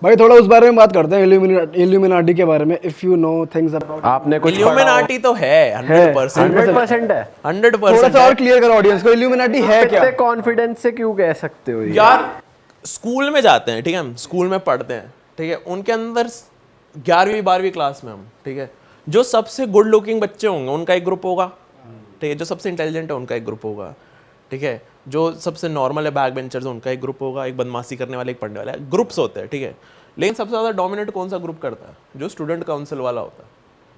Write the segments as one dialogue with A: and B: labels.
A: भाई थोड़ा उस बारे में बात करते हैं, इल्यूमिनाटी के बारे में। If you know things about,
B: आपने कुछ
C: इल्यूमिनाटी तो है 100%।
B: 100% है।
C: 100%
A: थोड़ा सा और क्लियर करो ऑडियंस को, इल्यूमिनाटी है क्या?
B: इतने कॉन्फिडेंस से क्यों कह सकते हो ये?
C: यार स्कूल में जाते हैं, ठीक है, हम स्कूल में पढ़ते हैं, ठीक है, उनके अंदर 11वीं 12वीं क्लास में हम, ठीक है, जो सबसे गुड लुकिंग बच्चे होंगे उनका एक ग्रुप होगा, ठीक है, जो सबसे इंटेलिजेंट है उनका एक ग्रुप होगा, ठीक है, जो सबसे नॉर्मल है बैक बेंचर्स उनका एक ग्रुप होगा, एक बदमाशी करने वाला, एक पढ़ने वाला है, ग्रुप्स होते हैं, ठीक है। लेकिन सबसे ज़्यादा डोमिनेट कौन सा ग्रुप करता है? जो स्टूडेंट काउंसिल वाला होता है,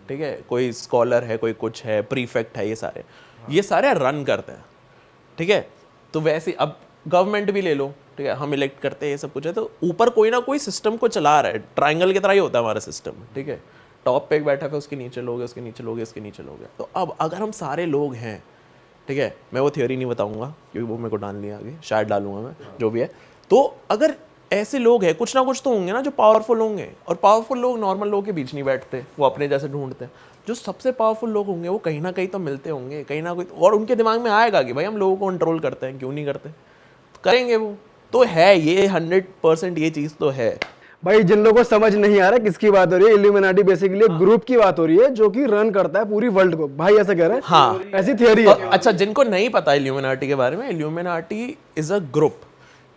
C: ठीक है, कोई स्कॉलर है, कोई कुछ है, प्रीफेक्ट है, ये सारे रन करते हैं, ठीक है। तो वैसे अब गवर्नमेंट भी ले लो, ठीक है, हम इलेक्ट करते हैं, ये सब कुछ है, तो ऊपर कोई ना कोई सिस्टम को चला रहा है, ट्राइंगल की तरह ही होता है हमारा सिस्टम, ठीक है। टॉप पे एक बैठा है, उसके नीचे लोग हैं, उसके नीचे लोग हैं, इसके नीचे लोग हैं। तो अब अगर हम सारे लोग हैं, ठीक है, मैं वो थ्योरी नहीं बताऊंगा क्योंकि वो मेरे को डालनी है आगे, शायद डालूंगा मैं, जो भी है। तो अगर ऐसे लोग हैं, कुछ ना कुछ तो होंगे ना जो पावरफुल होंगे, और पावरफुल लोग नॉर्मल लोगों के बीच नहीं बैठते, वो अपने जैसे ढूंढते हैं। जो सबसे पावरफुल लोग होंगे वो कहीं ना कहीं तो मिलते होंगे, कहीं ना कहीं, और उनके दिमाग में आएगा कि भाई हम लोगों को कंट्रोल करते हैं, क्यों नहीं करते, तो करेंगे वो। तो है ये 100% ये चीज़ तो है।
A: भाई जिन लोगों को समझ नहीं आ रहा किसकी बात हो रही है, इल्यूमिनाटी बेसिकली एक ग्रुप की बात हो रही है जो कि रन करता है पूरी वर्ल्ड को, भाई ऐसा कह रहे हैं।
C: हाँ,
A: ऐसी थियोरी है।
C: अच्छा, जिनको नहीं पता इल्यूमिनाटी के बारे में, इल्यूमिनाटी इज अ ग्रुप,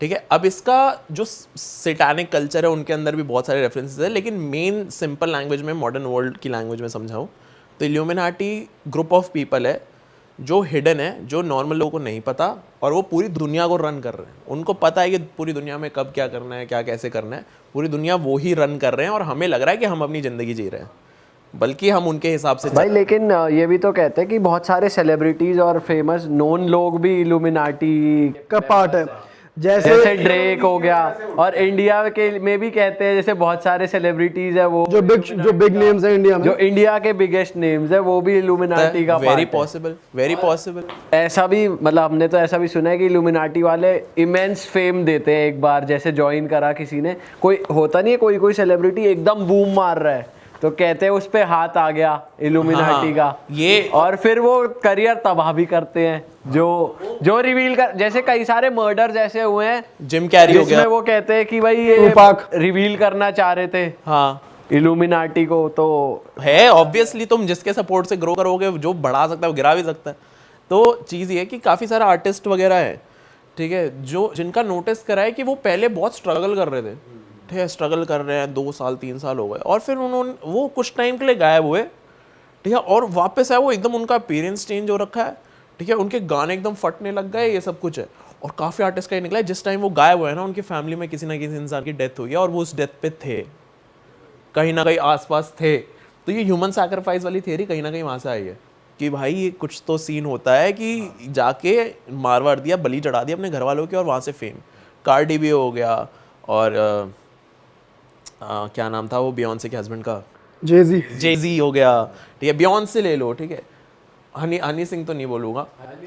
C: ठीक है। अब इसका जो सैटानिक कल्चर है उनके अंदर भी बहुत सारे रेफरेंसेस है, लेकिन मेन सिंपल लैंग्वेज में, मॉडर्न वर्ल्ड की लैंग्वेज में समझाऊं तो इल्यूमिनाटी ग्रुप ऑफ पीपल है जो हिडन है, जो नॉर्मल लोगों को नहीं पता, और वो पूरी दुनिया को रन कर रहे हैं। उनको पता है कि पूरी दुनिया में कब क्या करना है, क्या कैसे करना है, पूरी दुनिया वो ही रन कर रहे हैं, और हमें लग रहा है कि हम अपनी ज़िंदगी जी रहे हैं, बल्कि हम उनके हिसाब से
B: भाई। लेकिन ये भी तो कहते हैं कि बहुत सारे सेलिब्रिटीज और फेमस नोन लोग भी इल्यूमिनाटी
A: का पार्ट है,
B: जैसे ड्रेक हो गया, और इंडिया के में भी कहते हैं, जैसे बहुत सारे सेलिब्रिटीज है वो
A: जो बिग नेम्स है इंडिया में,
B: जो इंडिया के बिगेस्ट नेम्स है, वो भी इल्यूमिनाटी का
C: वेरी
B: पार्ट है।
C: पॉसिबल।
B: ऐसा भी, मतलब हमने तो ऐसा भी सुना है कि इल्यूमिनाटी वाले इमेंस फेम देते हैं एक बार, जैसे ज्वाइन करा किसी ने, कोई होता नहीं है, कोई सेलिब्रिटी एकदम बूम मार रहा है तो कहते हैं उस पे हाथ आ गया इल्यूमिनाटी का,
C: ये
B: और फिर वो करियर तबाह भी करते हैं, जो रिवील कर, जैसे कई सारे मर्डर जैसे हुए हैं,
C: जिम कैरी हो गया,
B: वो कहते हैं कि भाई ये रिवील करना चाह रहे थे
C: हाँ
B: इल्यूमिनाटी को। तो
C: है ऑब्वियसली, तुम जिसके सपोर्ट से ग्रो करोगे, जो बढ़ा सकता है वो गिरा भी सकता है। तो चीज़ ये है कि काफ़ी सारे आर्टिस्ट वगैरह है, ठीक है, जो जिनका नोटिस करा है कि वो पहले बहुत स्ट्रगल कर रहे थे, ठीक है, स्ट्रगल कर रहे हैं, 2 साल 3 साल हो गए, और फिर उन्होंने वो कुछ टाइम के लिए गायब हुए, ठीक है, और वापस आए वो, एकदम उनका अपीयरेंस चेंज हो रखा है, ठीक है, उनके गाने एकदम फटने लग गए, ये सब कुछ है। और काफ़ी आर्टिस्ट का ये निकला है, जिस टाइम वो गायब हुए ना, उनकी फैमिली में किसी ना किसी इंसान की डेथ हुई है, और वो उस डेथ पे थे, कहीं ना कहीं आसपास थे। तो ये ह्यूमन सैक्रिफाइस वाली थियरी कहीं ना कहीं वहाँ से आई है कि भाई ये कुछ तो सीन होता है कि जाके मार वार दिया, बलि चढ़ा दिया अपने घर वालों की, और वहाँ से फेम। कार्डी भी हो गया, और क्या नाम था वो बियॉन्से के हस्बैंड का, जेजी हो गया, ठीक है, बियॉन्से ले लो, ठीक है, हनी सिंह तो नहीं बोलूंगा,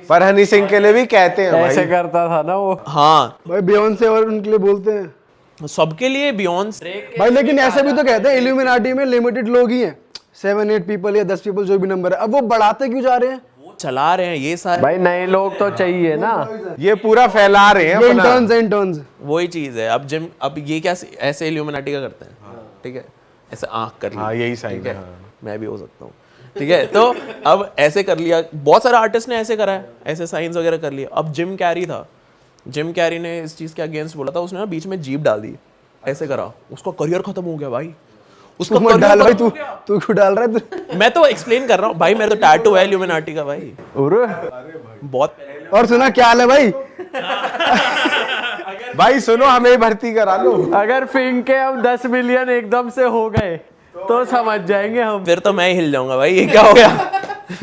D: पर हनी सिंह के लिए भी कहते हैं
B: ऐसे
D: भाई।
B: करता था ना वो।
C: हाँ
A: भाई बियॉन्से और उनके लिए बोलते हैं,
C: सबके लिए बियॉन्स।
A: भाई लेकिन ऐसे भी तो कहते हैं इल्यूमिनाटी में लिमिटेड लोग ही हैं, 7-8 पीपल या 10 पीपल जो भी नंबर है, अब वो बढ़ाते क्यों जा रहे हैं?
C: वो चला रहे हैं ये सारे,
B: भाई नए लोग तो चाहिए ना,
D: ये पूरा फैला रहे हैं
A: ये
D: अपना।
A: इंटर्न्स
C: वही चीज़ है। अब ये क्या ऐसे इल्यूमिनाटी का करते हैं, ठीक है, ऐसे आँख कर ली,
D: हाँ यही साइन
C: ठीक
D: है।
C: है, मैं भी हो सकता हूँ, ठीक है। तो अब ऐसे कर लिया, बहुत सारे आर्टिस्ट ने ऐसे करा है, ऐसे साइंस वगैरह कर लिया। अब जिम कैरी था, जिम कैरी ने इस चीज़ के अगेंस्ट बोला था, उसने ना बीच में जीप डाल दी, ऐसे करा, उसका करियर खत्म हो गया भाई, उसका
A: तू डाल भाई, तू क्यों डाल रहा है तू?
C: मैं तो एक्सप्लेन कर रहा हूँ भाई, मेरा तो टैटू है इल्यूमिनाटी का भाई, बहुत।
A: और सुना क्या हाल है भाई?
D: भाई सुनो, हमें भर्ती करा लो।
B: अगर फिंक के हम 10 मिलियन एकदम से हो गए तो समझ जाएंगे हम।
C: फिर तो मैं ही हिल जाऊंगा भाई, ये क्या हो गया?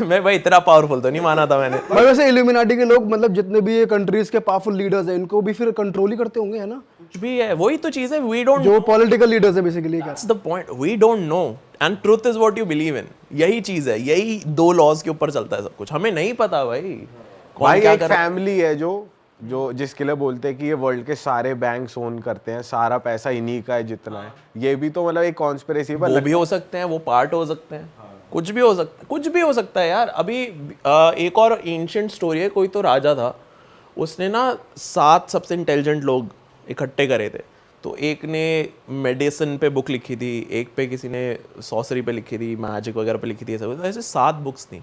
C: मैं भाई इतना पावरफुल तो नहीं माना था मैंने।
A: भाई वैसे इल्यूमिनाटी के लोग, मतलब जितने भी ये कंट्रीज के पावरफुल लीडर्स हैं, इनको भी फिर कंट्रोल ही करते होंगे, है ना?
C: कुछ भी है, वही तो चीज़ है, वी डोंट,
A: जो पॉलिटिकल लीडर्स है basically,
C: that's the point, we don't know and truth is what you believe in. यही चीज़ है, यही 2 लॉज के ऊपर चलता है सब कुछ, हमें नहीं पता भाई कौन
D: भाई
C: क्या
D: एक
C: कर रहा है।
D: फैमिली है जो जिसके लिए बोलते हैं कि ये वर्ल्ड के सारे बैंक्स ओन करते हैं, सारा पैसा इन्हीं का है जितना है। ये भी तो मतलब एक कॉन्स्पिरेसी
C: वो भी हो सकते हैं, वो पार्ट हो सकते हैं, कुछ भी हो सकता है, कुछ भी हो सकता है यार। अभी एक और एंशिएंट स्टोरी है, कोई तो राजा था, उसने ना 7 सबसे इंटेलिजेंट लोग इकट्ठे करे थे, तो एक ने मेडिसिन पे बुक लिखी थी, एक पे किसी ने सॉसरी पे लिखी थी, मैजिक वगैरह पे लिखी थी, ऐसा कुछ। ऐसे 7 बुक्स थी,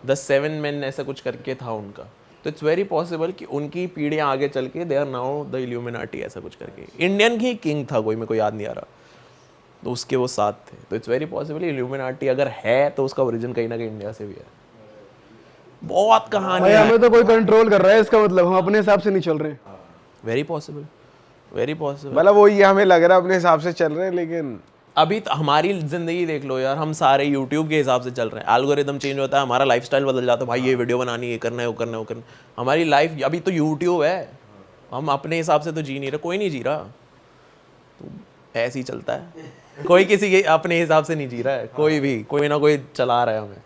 C: द 7 मेन ऐसा कुछ करके था उनका। तो इट्स वेरी पॉसिबल कि उनकी पीढ़ियाँ आगे चल के they are now the illuminati, ऐसा कुछ करके। इंडियन ही किंग था कोई, मेरे को याद नहीं आ रहा, तो उसके वो 7 थे। तो इट्स वेरी पॉसिबल इल्यूमिनाटी अगर है तो उसका ओरिजिन कहीं ना कहीं इंडिया से भी है। बहुत कहानी
A: भाई
C: है।
A: हमें तो कोई कंट्रोल कर रहा है, इसका मतलब हम अपने हिसाब से नहीं चल रहे।
C: Very possible, very possible.
D: मतलब वो ये हमें लग रहा है अपने हिसाब से चल रहे हैं, लेकिन
C: अभी तो हमारी जिंदगी देख लो यार, हम सारे यूट्यूब के हिसाब से चल रहे हैं। एल्गोरिदम चेंज होता है, हमारा लाइफस्टाइल बदल जाता है, भाई ये वीडियो बनानी, ये करना है, वो करना है, वो करना है। हमारी लाइफ अभी तो यूट्यूब है, हम अपने हिसाब से तो जी नहीं रहे, कोई नहीं जी रहा, तो ऐसे ही चलता है। कोई किसी के अपने हिसाब से नहीं जी रहा है, कोई भी, कोई ना कोई चला रहा है हमें।